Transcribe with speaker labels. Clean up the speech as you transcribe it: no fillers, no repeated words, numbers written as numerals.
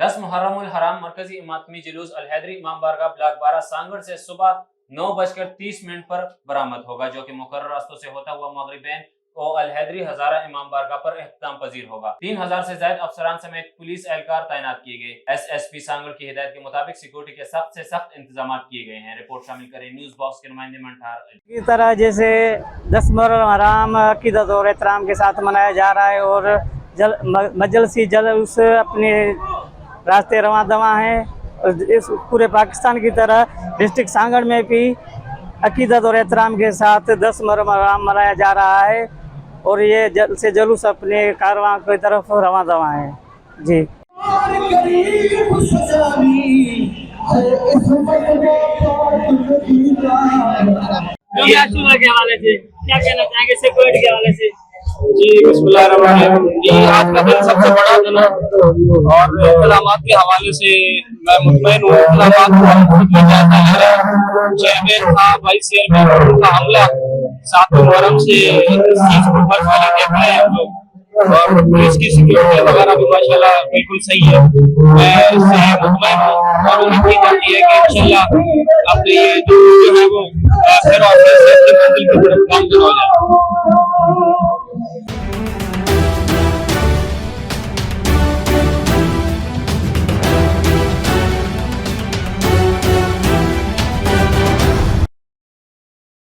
Speaker 1: 10 मुहर्रमुल हराम मरकजी इमामी जुलूस अल हैदरी इमाम बारगाह ब्लॉक 12 सांगड़ से सुबह 9:30 पर बरामद होगा, जो कि मुकर्रर रास्तों से होता हुआ मगरिबैन और अल हैदरी हजारा इमाम बारगाह पर इख्तिताम पजीर होगा। 3000 से ज्यादा अफसरान समेत पुलिस एहलकार तैनात किए गए। SSP सांगड़ की हिदायत के मुताबिक सिक्योरिटी के सख्त से सख्त इंतजाम किए गए हैं। रिपोर्ट शामिल करें न्यूज बॉक्स के नुमाइंदे मंठार
Speaker 2: की तरह जैसे 10 मुहर्रम हराम अकीदत और एहतराम के साथ मनाया जा रहा है और मजलसी जलूस अपने रास्ते रवां दवा हैं। और इस पूरे पाकिस्तान की तरह डिस्ट्रिक्ट सांगड़ में भी अकीदत और एहतराम के साथ 10 मुहर्रम हराम मनाया जा रहा है और ये जल से जलूस अपने कारवां की तरफ रवां दवा है। जी
Speaker 3: के हवाले से क्या कहना चाहेंगे सिक्योरिटी के हवाले से?
Speaker 4: जी बिस्मिल्लाहिर्रहमानिर्रहीम। जी आज का दिन सबसे बड़ा दिन है और इकलामात के हवाले से मैं मुतमईन हूँ। इकलामात चेयरमैन था, वाइस चेयरमैन, उनका हमला 7 मुहर्रम से 30 बर्फ वाली देख रहे हैं हम लोग और पुलिस की सिक्योरिटी वगैरह भी माशाल्लाह बिल्कुल सही है। मैं इससे मुतमईन हूँ और उम्मीद की जाती है कि इंशाल्लाह अपने ये जो है वो फिर और मंजिल की तरफ गामजन हो जाए।